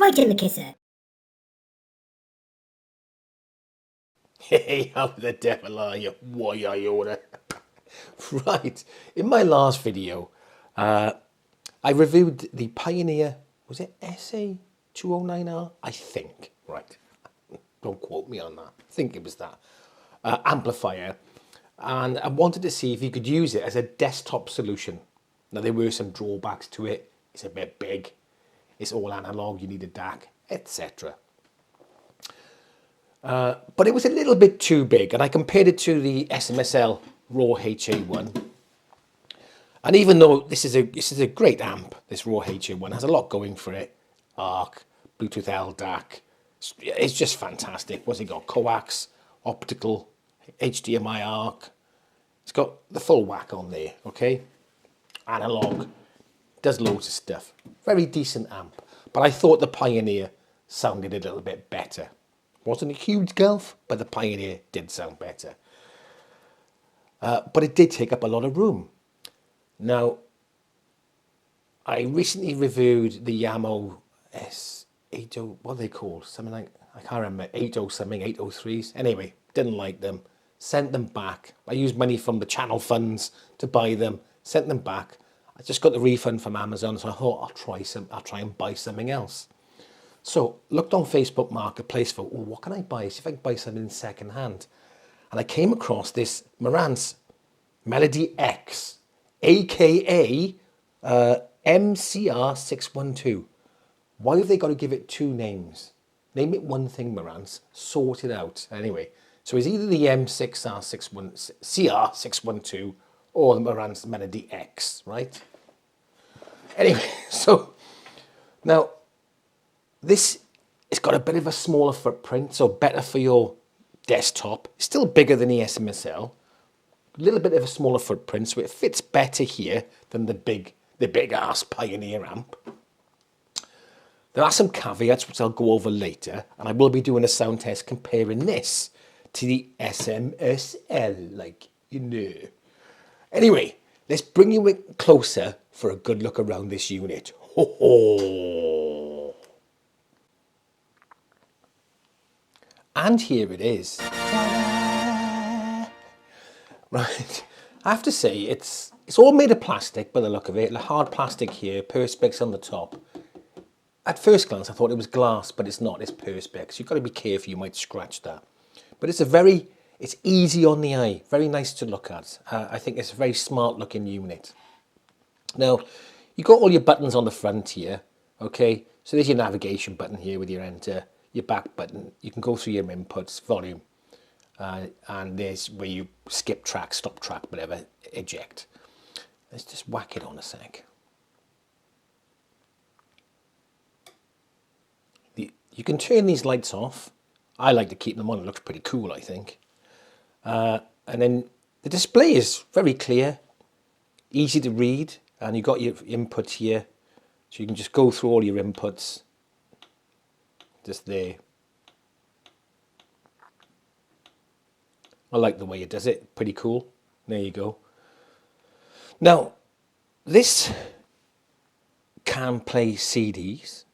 right in the kisser. Hey, how the devil are you? Why are you order? Right, in my last video, I reviewed the Pioneer, was it SA209R? I think, right. Don't quote me on that. I think it was that. Amplifier. And I wanted to see if you could use it as a desktop solution. Now, there were some drawbacks to it. It's a bit big. It's all analog. You need a DAC, etc. But it was a little bit too big, and I compared it to the SMSL Raw HA1. And even though this is a great amp, this Raw HA1 has a lot going for it. ARC, Bluetooth LDAC, it's just fantastic. What's it got? Coax, optical, HDMI ARC. It's got the full whack on there, okay? Analog, does loads of stuff. Very decent amp. But I thought the Pioneer sounded a little bit better. Wasn't a huge gulf, but the Pioneer did sound better. But it did take up a lot of room. Now, I recently reviewed the Yamo S80, what are they called? Something like, I can't remember, 80 something, 803s. Anyway, didn't like them. Sent them back. I used money from the channel funds to buy them. Sent them back. I just got the refund from Amazon, so I thought I'll try and buy something else. So looked on Facebook Marketplace for, oh, what can I buy? See if I can buy something second hand. And I came across this Marantz Melody X, aka MCR612. Why have they got to give it two names? Name it one thing, Marantz. Sort it out. Anyway, so it's either the CR612 or the Marantz Melody X, right? Anyway, so now this has got a bit of a smaller footprint, so better for your desktop. Still bigger than the SMSL. A little bit of a smaller footprint, so it fits better here than the big ass Pioneer amp. There are some caveats which I'll go over later, and I will be doing a sound test comparing this to the SMSL, like you know. Anyway, let's bring you in closer for a good look around this unit. Ho ho! And here it is. Ta-da! Right, I have to say it's all made of plastic by the look of it. The hard plastic here, perspex on the top. At first glance, I thought it was glass, but it's not. It's perspex. You've got to be careful. You might scratch that. But it's easy on the eye. Very nice to look at. I think it's a very smart looking unit. Now, you've got all your buttons on the front here. Okay, so there's your navigation button here with your enter. Your back button. You can go through your inputs, volume. And there's where you skip track, stop track, whatever, eject. Let's just whack it on a sec. You can turn these lights off. I like to keep them on. It looks pretty cool, I think. And then the display is very clear, easy to read, and you've got your inputs here. So you can just go through all your inputs. Just there. I like the way it does it. Pretty cool. There you go. Now, this can play CDs.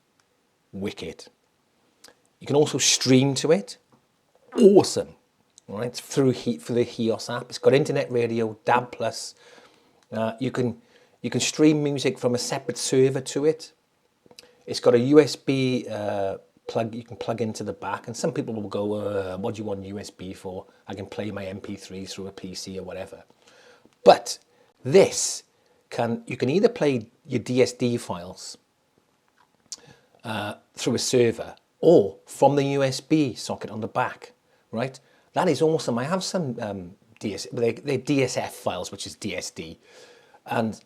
Wicked. You can also stream to it. Awesome. All right, through the HEOS app. It's got internet radio, DAB+. You can stream music from a separate server to it. It's got a USB plug you can plug into the back, and some people will go, what do you want USB for? I can play my MP3 through a PC or whatever. But this you can either play your DSD files through a server or from the USB socket on the back, right? That is awesome. I have some they're DSF files, which is DSD, and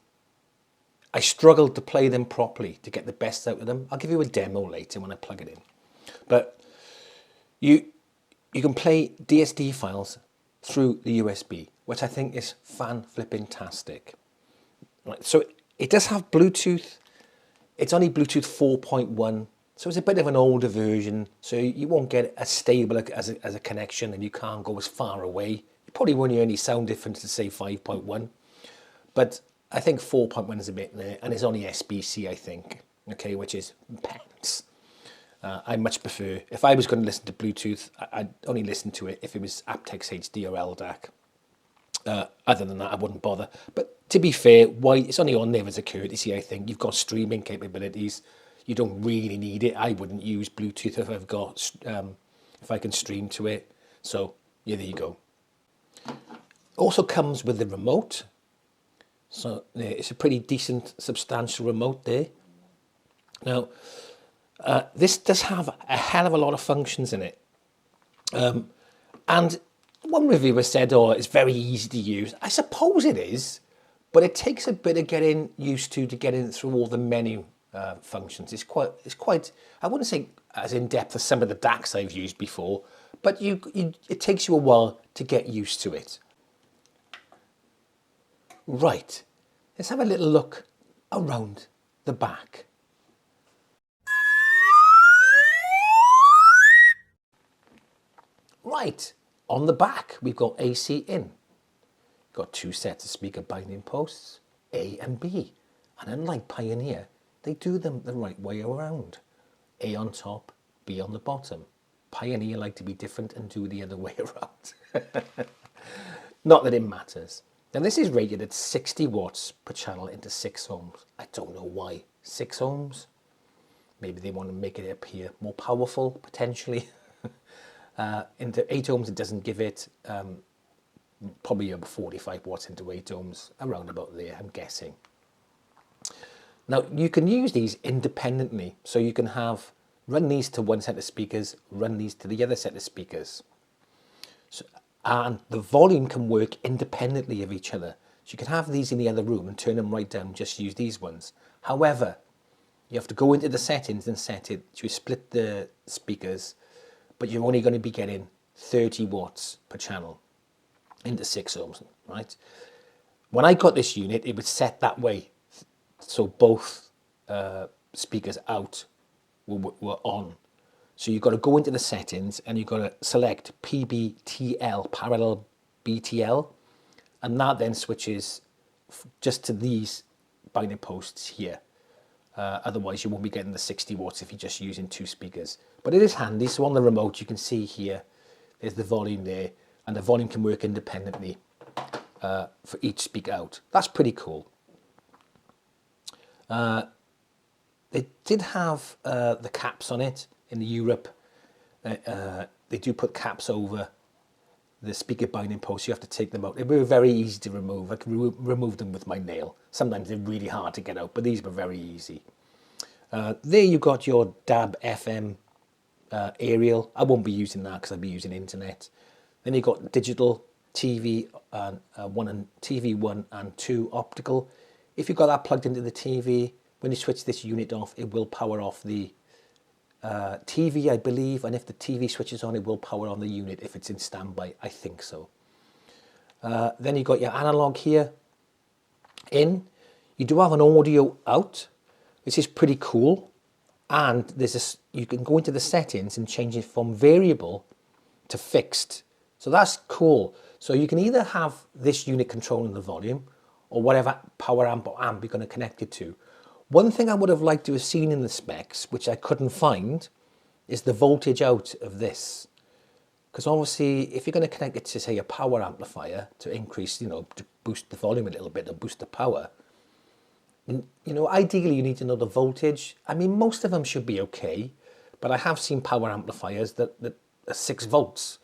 I struggled to play them properly to get the best out of them. I'll give you a demo later when I plug it in. But you can play DSD files through the USB, which I think is fan-flipping-tastic. Right, so it does have Bluetooth. It's only Bluetooth 4.1, so it's a bit of an older version, so you won't get as stable as a connection, and you can't go as far away. You probably won't hear any sound difference to say 5.1, but I think 4.1 is a bit there, and it's only SBC, I think, okay, which is pants. I much prefer, if I was going to listen to Bluetooth, I'd only listen to it if it was aptX HD or LDAC. Other than that, I wouldn't bother. But to be fair, why it's only on there as a courtesy, I think. You've got streaming capabilities. You don't really need it. I wouldn't use Bluetooth if I've got, if I can stream to it. So, yeah, there you go. Also comes with the remote. So, yeah, it's a pretty decent, substantial remote there. Now, this does have a hell of a lot of functions in it. And one reviewer said, oh, it's very easy to use. I suppose it is, but it takes a bit of getting used to getting through all the menu functions. It's quite, I wouldn't say as in-depth as some of the DACs I've used before, but it takes you a while to get used to it. Right, let's have a little look around the back. Right, on the back, we've got AC in. Got two sets of speaker binding posts, A and B. And unlike Pioneer, they do them the right way around. A on top, B on the bottom. Pioneer like to be different and do the other way around. Not that it matters. Now this is rated at 60 watts per channel into 6 ohms. I don't know why. 6 ohms? Maybe they want to make it appear more powerful, potentially. Into 8 ohms, it doesn't give it. Probably about 45 watts into 8 ohms, around about there, I'm guessing. Now, you can use these independently. So you can run these to one set of speakers, run these to the other set of speakers. So, and the volume can work independently of each other. So you can have these in the other room and turn them right down, just use these ones. However, you have to go into the settings and set it to split the speakers, but you're only going to be getting 30 watts per channel into 6 ohms, right? When I got this unit, it was set that way. So both speakers out were on. So you've got to go into the settings and you've got to select PBTL, parallel BTL, and that then switches just to these binding posts here. Otherwise you won't be getting the 60 watts if you're just using 2 speakers. But it is handy. So on the remote you can see here, there's the volume there, and the volume can work independently for each speaker out. That's pretty cool. They did have the caps on it in Europe. They do put caps over the speaker binding posts. You have to take them out. They were very easy to remove. I can remove them with my nail. Sometimes they're really hard to get out, but these were very easy. There you got your DAB FM aerial. I won't be using that because I'll be using internet. Then you got digital TV and TV 1 and 2 optical. If you've got that plugged into the TV, when you switch this unit off, it will power off the TV, I believe, and if the TV switches on, it will power on the unit if it's in standby. I think so. Then you've got your analog here in. You do have an audio out, which is pretty cool. And you can go into the settings and change it from variable to fixed. So that's cool. So you can either have this unit controlling the volume or whatever power amp or amp you're going to connect it to. One thing I would have liked to have seen in the specs, which I couldn't find, is the voltage out of this. Because obviously, if you're going to connect it to, say, a power amplifier to increase, to boost the volume a little bit, or boost the power, ideally you need to know the voltage. I mean, most of them should be okay, but I have seen power amplifiers that are 6 volts.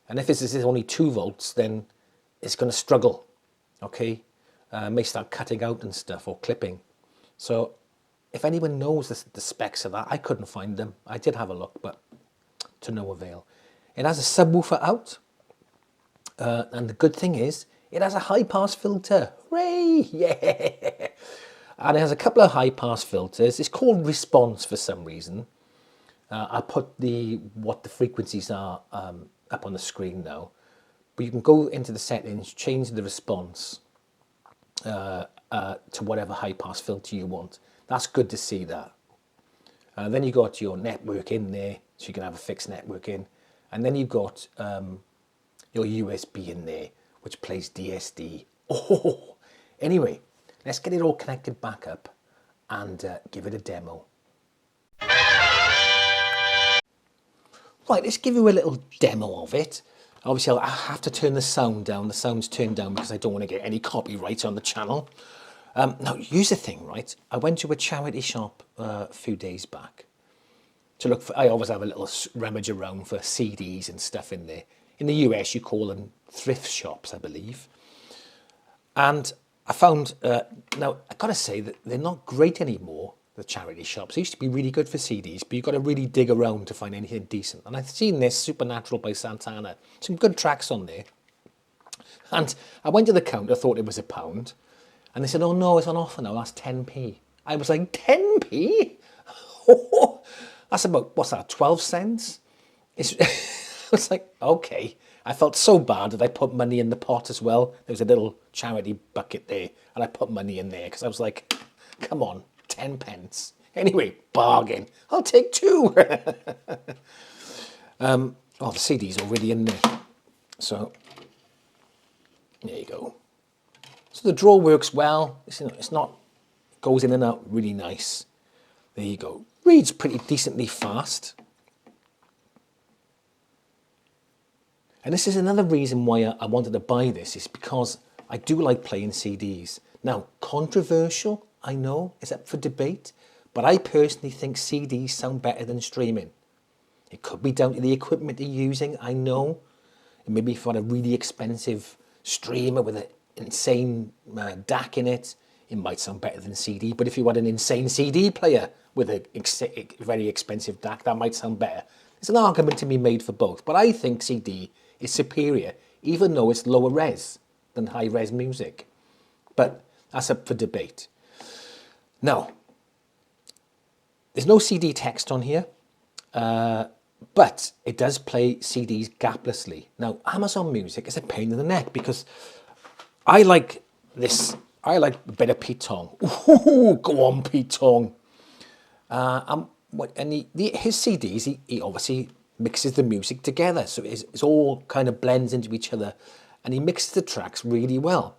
And if this is only 2 volts, then it's going to struggle, okay? May start cutting out and stuff, or clipping. So if anyone knows the specs of that, I couldn't find them. I did have a look, but to no avail. It has a subwoofer out. And the good thing is, it has a high-pass filter. Hooray! Yeah! And it has a couple of high-pass filters. It's called response for some reason. I'll put what the frequencies are up on the screen now. But you can go into the settings, change the response to whatever high-pass filter you want. That's good to see that. Then you got your network in there, so you can have a fixed network in. And then you've got your USB in there, which plays DSD. Oh, anyway, let's get it all connected back up and give it a demo. right, let's give you a little demo of it. Obviously, I have to turn the sound down. The sound's turned down because I don't want to get any copyright on the channel. Now, here's the thing, right? I went to a charity shop a few days back to look for, I always have a little rummage around for CDs and stuff in there. In the US, you call them thrift shops, I believe. And I found, now, I've got to say that they're not great anymore, the charity shops. They used to be really good for CDs, but you've got to really dig around to find anything decent. And I've seen this Supernatural by Santana. Some good tracks on there. And I went to the counter, thought it was £1. And they said, oh no, it's on offer now, that's 10p. I was like, 10p? That's about, what's that, 12 cents? I was like, okay. I felt so bad that I put money in the pot as well. There was a little charity bucket there, and I put money in there because I was like, come on, 10 pence. Anyway, bargain. I'll take 2. Oh, the CD's already in there. So, there you go. So the draw works well. It's not, goes in and out really nice. There you go. Reads pretty decently fast. And this is another reason why I wanted to buy this, is because I do like playing CDs. Now, controversial, I know, is up for debate, but I personally think CDs sound better than streaming. It could be down to the equipment you're using, I know. And maybe if you had a really expensive streamer with an insane DAC in it, it might sound better than CD. But if you had an insane CD player with a very expensive DAC, that might sound better. There's an argument to be made for both, but I think CD is superior, even though it's lower res than high res music. But that's up for debate. Now, there's no CD text on here, but it does play CDs gaplessly. Now, Amazon Music is a pain in the neck because I like this. I like a bit of Pete Tong. Ooh, go on, Pete Tong. His CDs, he obviously mixes the music together, so it's all kind of blends into each other, and he mixes the tracks really well.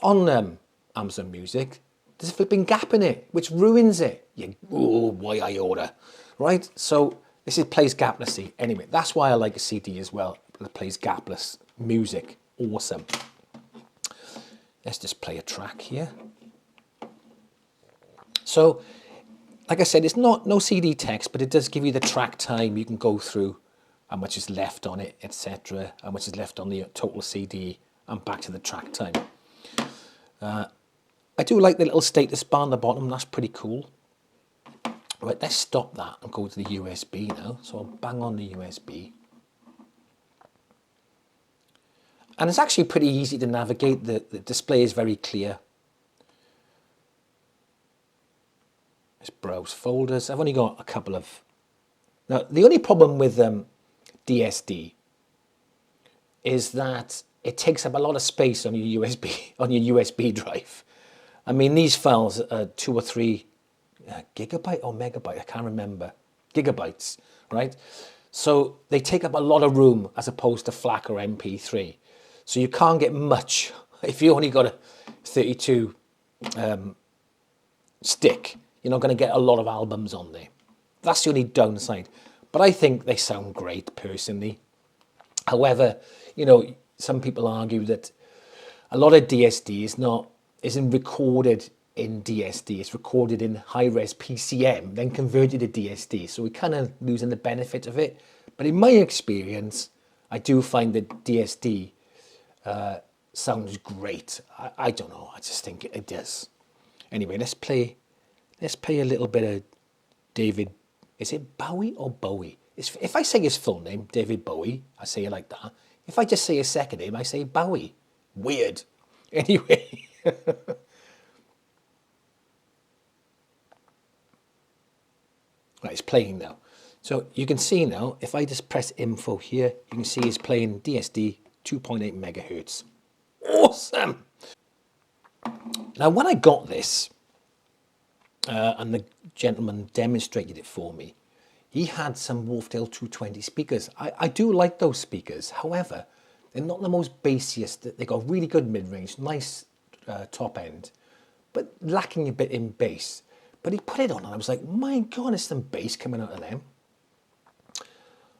On Amazon Music, there's a flipping gap in it, which ruins it. Why I order, right? So this plays gaplessly. Anyway, that's why I like a CD as well. It plays gapless music. Awesome. Let's just play a track here. So, like I said, it's no CD text, but it does give you the track time. You can go through how much is left on it, etc. How much is left on the total CD, and back to the track time. I do like the little status bar on the bottom. That's pretty cool. Right, let's stop that and go to the USB now. So I'll bang on the USB. And it's actually pretty easy to navigate. The display is very clear. Let's browse folders. I've only got a couple of... Now, the only problem with DSD is that it takes up a lot of space on your USB drive. I mean, these files are 2 or 3 gigabyte or megabyte, I can't remember. Gigabytes, right? So they take up a lot of room as opposed to FLAC or MP3. So you can't get much if you only got a 32 stick. You're not going to get a lot of albums on there. That's the only downside. But I think they sound great personally. However, some people argue that a lot of DSD isn't recorded in DSD. It's recorded in high-res PCM, then converted to DSD. So we're kind of losing the benefit of it. But in my experience, I do find that DSD sounds great. I don't know. I just think it does. Anyway, let's play a little bit of David. Is it Bowie or Bowie? If I say his full name, David Bowie, I say it like that. If I just say his second name, I say Bowie. Weird. Anyway. Right, it's playing now. So you can see now, if I just press info here, you can see it's playing DSD 2.8 megahertz. Awesome! Now, when I got this, and the gentleman demonstrated it for me, he had some Wharfdale 220 speakers. I do like those speakers. However, they're not the most bassiest. They got really good mid-range, nice top end, but lacking a bit in bass. But he put it on and I was like, my God, there's some bass coming out of them.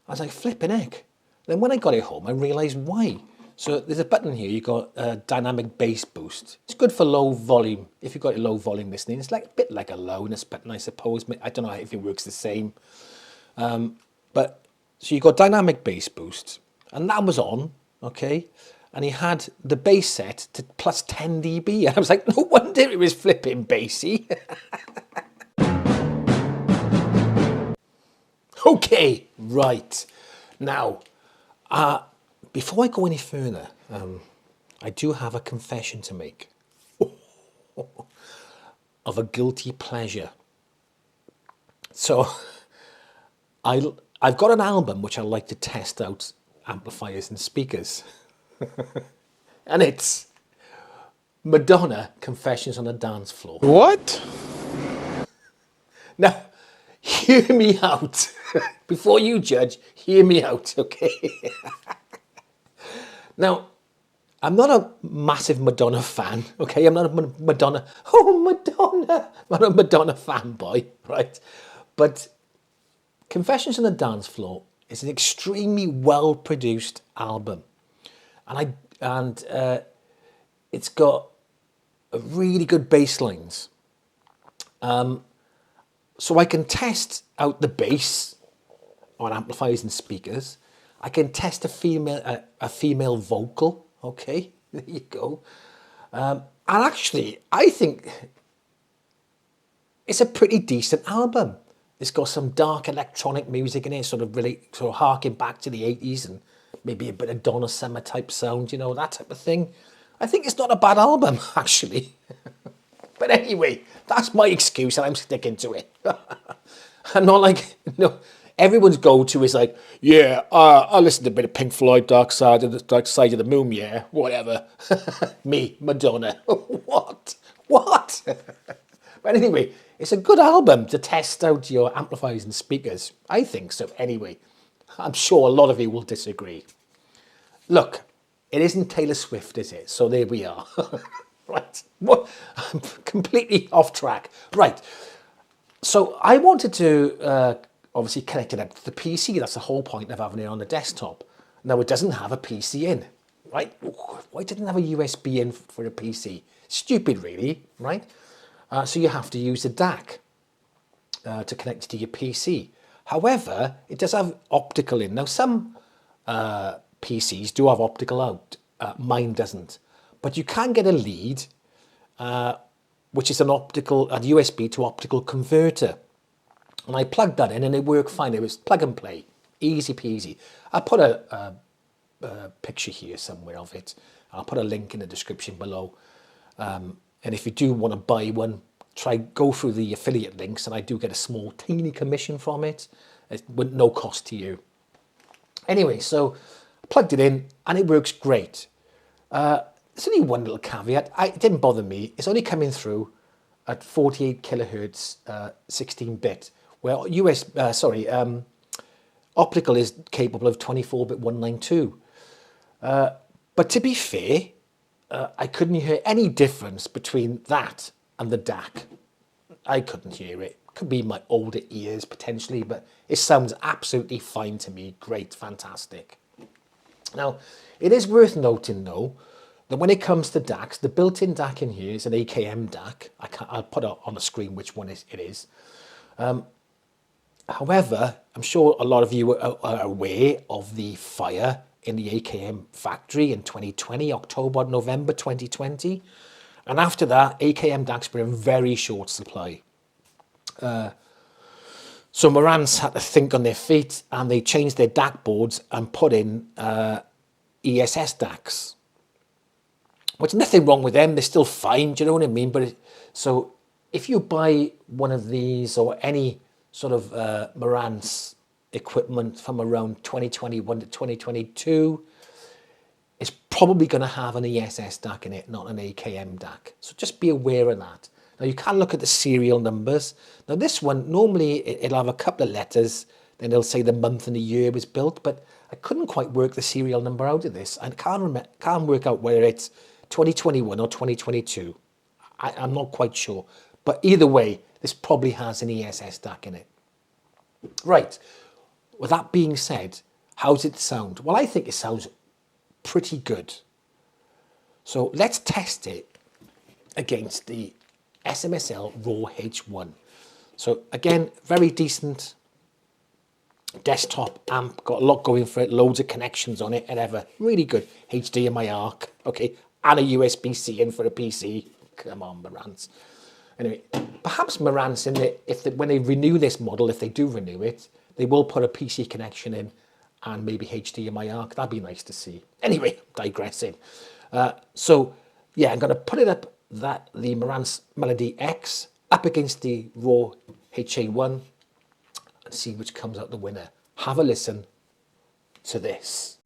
I was like, flipping heck. Then when I got it home, I realised why. So there's a button here, you've got dynamic bass boost. It's good for low volume. If you've got a low volume listening, it's like a bit like a lowness button, I suppose. I don't know if it works the same. But so you got dynamic bass boost, and that was on, okay? And he had the bass set to plus 10 dB. And I was like, no wonder it was flipping bassy. Okay, right. Now, before I go any further, I do have a confession to make of a guilty pleasure. So, I've got an album which I like to test out amplifiers and speakers. And it's Madonna, Confessions on a Dance Floor. What? Now, hear me out. Before you judge, hear me out, okay? Now, I'm not a massive Madonna fan, okay? I'm not a Madonna, oh, Madonna. I'm not a Madonna fanboy, right? But Confessions on the Dance Floor is an extremely well-produced album. And it's got really good bass lines. So I can test out the bass on amplifiers and speakers. I can test a female vocal. Okay, there you go. And actually, I think it's a pretty decent album. It's got some dark electronic music in it, sort of harking back to the 80s and maybe a bit of Donna Summer type sound, you know, that type of thing. I think it's not a bad album, actually. But anyway, that's my excuse and I'm sticking to it. I'm not like, no, everyone's go-to is like, yeah, I listen to a bit of Pink Floyd, Dark Side of the Moon, yeah, whatever. Me, Madonna. What? But anyway, it's a good album to test out your amplifiers and speakers. I think so. Anyway, I'm sure a lot of you will disagree. Look, it isn't Taylor Swift, is it? So there we are. Right. What? I'm completely off track. Right. So I wanted to obviously connect it up to the PC. That's the whole point of having it on the desktop. Now, it doesn't have a PC in, right? Why didn't it have a USB in for a PC? Stupid, really, right? So you have to use a DAC to connect it to your PC. However, it does have optical in. Now, some PCs do have optical out. Mine doesn't. But you can get a lead, which is a USB to optical converter. And I plugged that in and it worked fine. It was plug and play, easy peasy. I put a picture here somewhere of it. I'll put a link in the description below. And if you do want to buy one, go through the affiliate links, and I do get a small teeny commission from it. It's with no cost to you. Anyway, so I plugged it in and it works great. There's only one little caveat. It didn't bother me. It's only coming through at 48 kilohertz, 16-bit, where optical is capable of 24-bit 192. But to be fair, I couldn't hear any difference between that and the DAC. I couldn't hear it. Could be my older ears potentially, but it sounds absolutely fine to me. Great, fantastic. Now, it is worth noting though, that when it comes to DACs, the built-in DAC in here is an AKM DAC. I'll put on the screen which one it is. However, I'm sure a lot of you are aware of the fire in the AKM factory in 2020, October, November 2020. And after that, AKM DACs were in very short supply. So Marantz had to think on their feet and they changed their DAC boards and put in ESS DACs. Which nothing wrong with them, they're still fine, do you know what I mean? So if you buy one of these or any sort of Marantz equipment from around 2021 to 2022, it's probably going to have an ESS DAC in it, not an AKM DAC. So just be aware of that. Now you can look at the serial numbers. Now this one, normally it'll have a couple of letters, then it'll say the month and the year it was built, but I couldn't quite work the serial number out of this. I can't work out whether it's 2021 or 2022. I'm not quite sure. But either way, this probably has an ESS DAC in it. Right. with that being said, how does it sound? Well, I think it sounds pretty good. So let's test it against the SMSL Raw H1. So again, very decent desktop amp, got a lot going for it, loads of connections on it, whatever. Really good. HDMI ARC, okay, and a USB-C in for a PC. Come on, Marantz. Anyway, perhaps Marantz, when they renew this model, if they do renew it, they will put a PC connection in and maybe HDMI ARC. That'd be nice to see. Anyway, digressing. So yeah, I'm going to put it up, the Marantz Melody X up against the Raw HA1 and see which comes out the winner. Have a listen to this.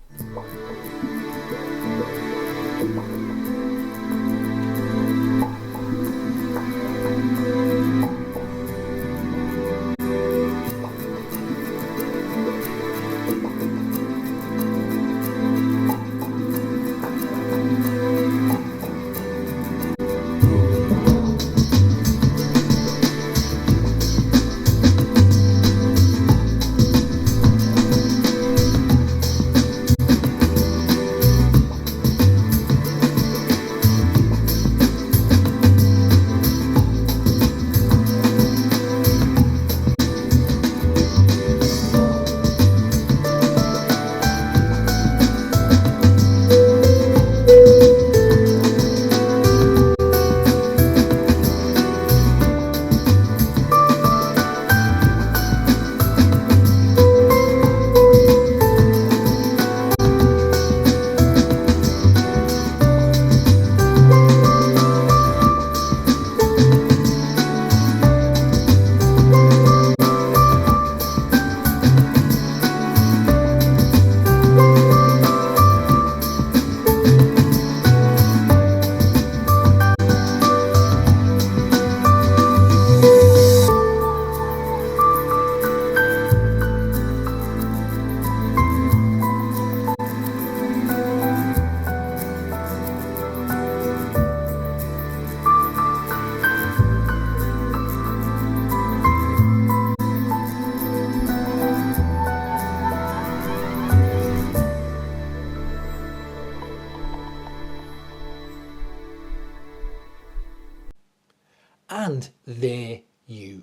And there you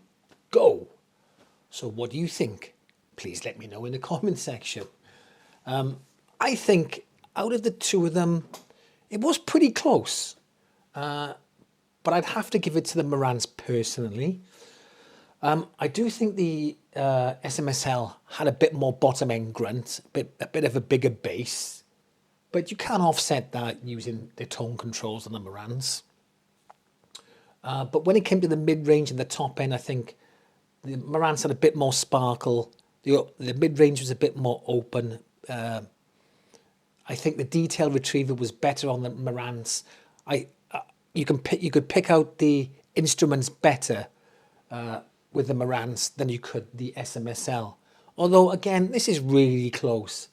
go. So what do you think? Please let me know in the comment section. I think out of the two of them, it was pretty close. But I'd have to give it to the Marantz personally. I do think the SMSL had a bit more bottom end grunt, a bit of a bigger bass, but you can offset that using the tone controls on the Marantz. But when it came to the mid-range and the top end, I think the Marantz had a bit more sparkle. The mid-range was a bit more open. I think the detail retriever was better on the Marantz. You could pick out the instruments better with the Marantz than you could the SMSL. Although again, this is really close.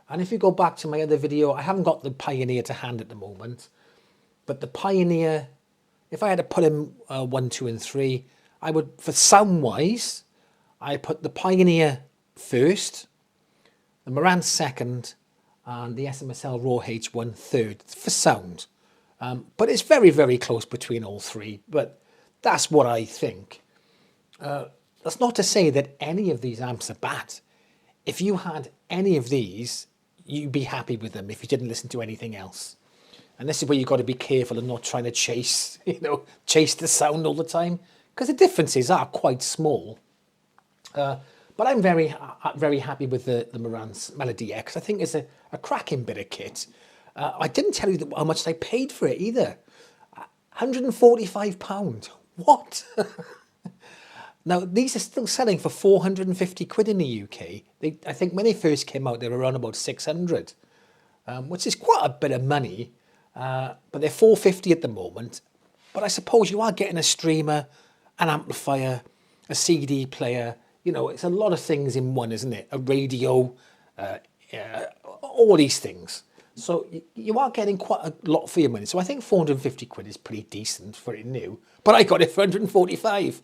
And if you go back to my other video, I haven't got the Pioneer to hand at the moment, but the Pioneer, if I had to put in 1, 2, and 3, I would, for sound wise, I put the Pioneer first, the Marantz second, and the SMSL Raw H1 third for sound. But it's very, very close between all three, but that's what I think. That's not to say that any of these amps are bad. If you had any of these, you'd be happy with them if you didn't listen to anything else. And this is where you've got to be careful and not trying to chase the sound all the time, because the differences are quite small. But I'm very, very happy with the Marantz Melody X. I think it's a cracking bit of kit. I didn't tell you how much I paid for it either. £145. What? Now, these are still selling for 450 quid in the UK. I think when they first came out, they were around about 600, which is quite a bit of money. But they're 450 at the moment. But I suppose you are getting a streamer, an amplifier, a CD player. You know, it's a lot of things in one, isn't it? A radio, all these things. So you are getting quite a lot for your money. So I think 450 quid is pretty decent for it new. But I got it for 145.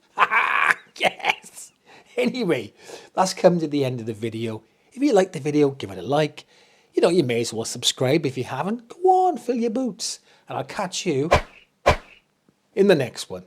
Yes! Anyway, that's come to the end of the video. If you liked the video, give it a like. You know, you may as well subscribe if you haven't. Go on, fill your boots. And I'll catch you in the next one.